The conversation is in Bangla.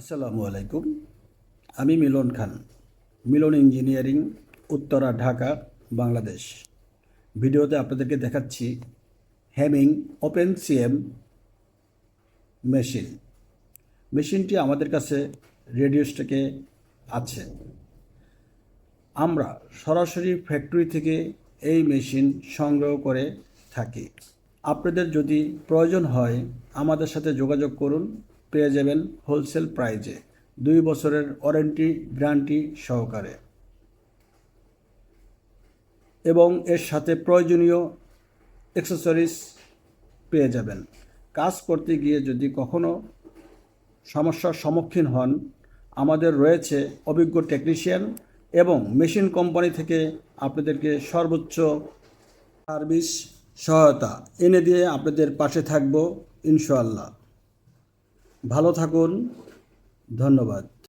আসসালামু আলাইকুম। আমি মিলন খান, মিলন ইঞ্জিনিয়ারিং, উত্তরা, ঢাকা, বাংলাদেশ। ভিডিওতে আপনাদেরকে দেখাচ্ছি হেমিং ওপেন সিএম মেশিন। মেশিনটি আমাদের কাছে রেডিও স্টকে আছে। আমরা সরাসরি ফ্যাক্টরি থেকে এই মেশিন সংগ্রহ করে থাকি। আপনাদের যদি প্রয়োজন হয় আমাদের সাথে যোগাযোগ করুন, পেয়ে যাবেন হোলসেল প্রাইজে 2 বছরের ওয়ারেন্টি গ্যারান্টি সহকারে, এবং এর সাথে প্রয়োজনীয় অ্যাক্সেসরিজ পেয়ে যাবেন। কাজ করতে গিয়ে যদি কখনো সমস্যার সম্মুখীন হন, আমাদের রয়েছে অভিজ্ঞ টেকনিশিয়ান এবং মেশিন কোম্পানি থেকে আপনাদেরকে সর্বোচ্চ সার্ভিস সহায়তা এনে দিয়ে আপনাদের পাশে থাকব ইনশাআল্লাহ। ভালো থাকুন, ধন্যবাদ।